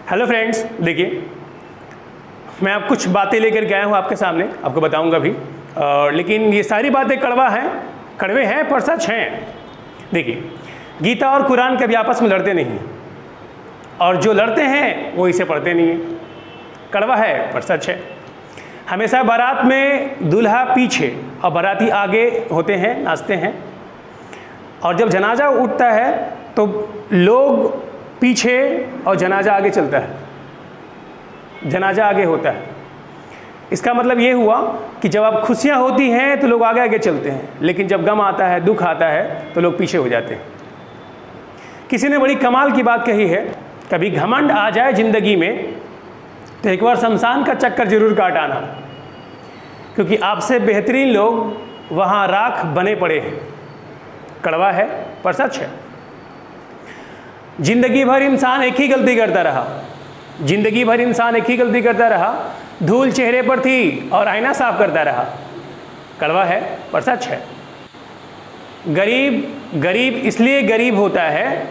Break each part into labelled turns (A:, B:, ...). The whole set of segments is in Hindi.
A: हेलो फ्रेंड्स, देखिए मैं आप कुछ बातें लेकर के आया हूँ आपके सामने, आपको बताऊँगा भी। लेकिन ये सारी बातें कड़वे हैं पर सच हैं। देखिए, गीता और कुरान कभी आपस में लड़ते नहीं, और जो लड़ते हैं वो इसे पढ़ते नहीं हैं। कड़वा है पर सच है। हमेशा बारात में दूल्हा पीछे और बाराती आगे होते हैं, नाचते हैं, और जब जनाजा उठता है तो लोग पीछे और जनाजा आगे चलता है, जनाजा आगे होता है। इसका मतलब ये हुआ कि जब आप खुशियाँ होती हैं तो लोग आगे आगे चलते हैं, लेकिन जब गम आता है, दुख आता है तो लोग पीछे हो जाते हैं। किसी ने बड़ी कमाल की बात कही है, कभी घमंड आ जाए ज़िंदगी में तो एक बार शमशान का चक्कर जरूर काट आना, क्योंकि आपसे बेहतरीन लोग वहाँ राख बने पड़े हैं। कड़वा है पर सच है। जिंदगी भर इंसान एक ही गलती करता रहा, जिंदगी भर इंसान एक ही गलती करता रहा, धूल चेहरे पर थी और आईना साफ करता रहा। कड़वा है पर सच है। गरीब इसलिए गरीब होता है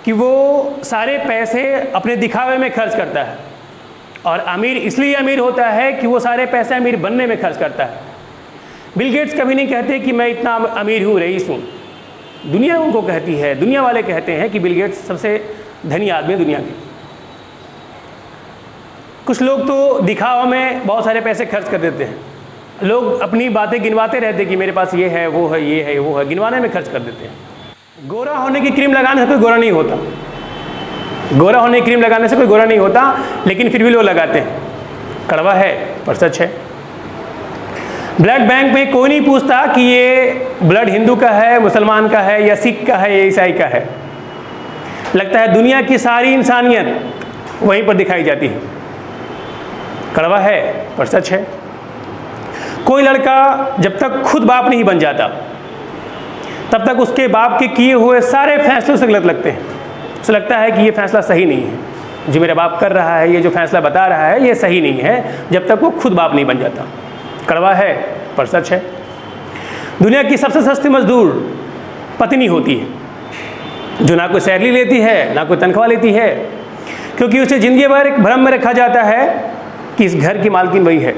A: कि वो सारे पैसे अपने दिखावे में खर्च करता है, और अमीर इसलिए अमीर होता है कि वो सारे पैसे अमीर बनने में खर्च करता है। बिल गेट्स कभी नहीं कहते कि मैं इतना अमीर हूँ, रईस हूँ। दुनिया उनको कहती है, दुनिया वाले कहते हैं कि बिल गेट्स सबसे धनी आदमी है दुनिया के। कुछ लोग तो दिखावा में बहुत सारे पैसे खर्च कर देते हैं। लोग अपनी बातें गिनवाते रहते हैं कि मेरे पास ये है, वो है, ये है, वो है, गिनवाने में खर्च कर देते हैं। गोरा होने की क्रीम लगाने से कोई गोरा नहीं होता, गोरा होने की क्रीम लगाने से कोई गोरा नहीं होता, लेकिन फिर भी लोग लगाते हैं। कड़वा है पर सच है। ब्लड बैंक में कोई नहीं पूछता कि ये ब्लड हिंदू का है, मुसलमान का है, या सिख का है, या ईसाई का है। लगता है दुनिया की सारी इंसानियत वहीं पर दिखाई जाती है। कड़वा है पर सच है। कोई लड़का जब तक खुद बाप नहीं बन जाता तब तक उसके बाप के किए हुए सारे फैसले से गलत लगते हैं। उसे लगता है कि ये फैसला सही नहीं है, जो मेरा बाप कर रहा है, ये जो फैसला बता रहा है, ये सही नहीं है, जब तक वो खुद बाप नहीं बन जाता। कड़वा है पर सच है। दुनिया की सबसे सस्ती मजदूर पत्नी होती है, जो ना कोई सैलरी लेती है, ना कोई तनख्वाह लेती है, क्योंकि उसे जिंदगी भर एक भ्रम में रखा जाता है कि इस घर की मालकिन वही है।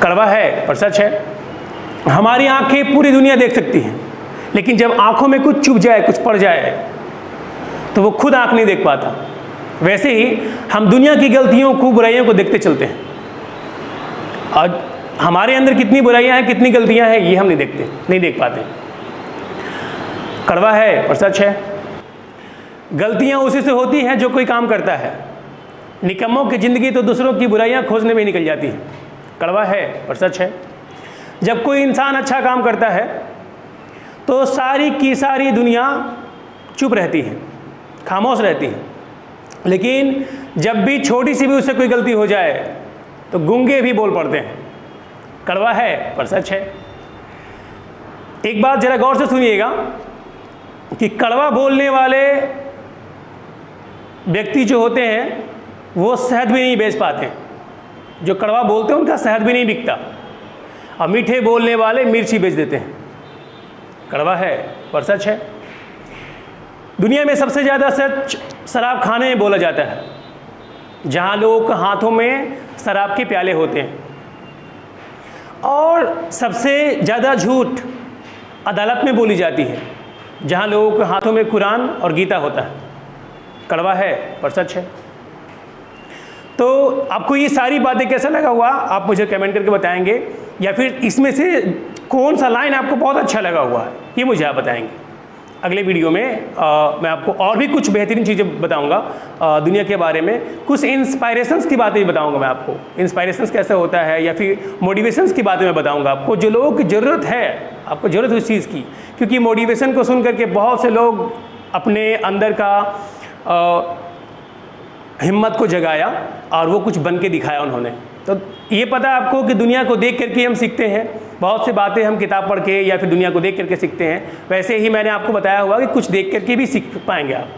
A: कड़वा है पर सच है। हमारी आंखें पूरी दुनिया देख सकती हैं, लेकिन जब आंखों में कुछ चुभ जाए, कुछ पड़ जाए, तो वो खुद आंख नहीं देख पाता। वैसे ही हम दुनिया की गलतियों को, बुराइयों को देखते चलते हैं, और हमारे अंदर कितनी बुराइयां हैं, कितनी गलतियां हैं, ये हम नहीं देख पाते। कड़वा है पर सच है। गलतियां उसी से होती हैं जो कोई काम करता है। निकम्मों की ज़िंदगी तो दूसरों की बुराइयां खोजने में निकल जाती है। कड़वा है पर सच है। जब कोई इंसान अच्छा काम करता है तो सारी की सारी दुनिया चुप रहती है, खामोश रहती है, लेकिन जब भी छोटी सी भी उससे कोई गलती हो जाए तो गूंगे भी बोल पड़ते हैं। कड़वा है पर सच है। एक बात जरा गौर से सुनिएगा कि कड़वा बोलने वाले व्यक्ति जो होते हैं वो शहद भी नहीं बेच पाते। जो कड़वा बोलते हैं उनका शहद भी नहीं बिकता, और मीठे बोलने वाले मिर्ची बेच देते हैं। कड़वा है पर सच है। दुनिया में सबसे ज़्यादा सच शराब खाने में बोला जाता है, जहाँ लोगों के हाथों में शराब के प्याले होते हैं, और सबसे ज़्यादा झूठ अदालत में बोली जाती है, जहाँ लोगों के हाथों में कुरान और गीता होता है। कड़वा है पर सच है। तो आपको ये सारी बातें कैसा लगा हुआ, आप मुझे कमेंट करके बताएंगे, या फिर इसमें से कौन सा लाइन आपको बहुत अच्छा लगा हुआ है, ये मुझे आप बताएंगे। अगले वीडियो में मैं आपको और भी कुछ बेहतरीन चीज़ें बताऊंगा दुनिया के बारे में। कुछ इंस्पायरेशंस की बातें बताऊंगा मैं आपको, इंस्पायरेशंस कैसे होता है, या फिर मोटिवेशंस की बातें मैं बताऊंगा आपको, जो लोगों की ज़रूरत है, आपको ज़रूरत है उस चीज़ की। क्योंकि मोटिवेशन को सुन करके बहुत से लोग अपने अंदर का हिम्मत को जगाया, और वो कुछ बन के दिखाया उन्होंने। तो ये पता है आपको कि दुनिया को देख करके हम सीखते हैं, बहुत सी बातें हम किताब पढ़ के या फिर दुनिया को देख करके सीखते हैं। वैसे ही मैंने आपको बताया हुआ कि कुछ देख करके भी सीख पाएंगे आप।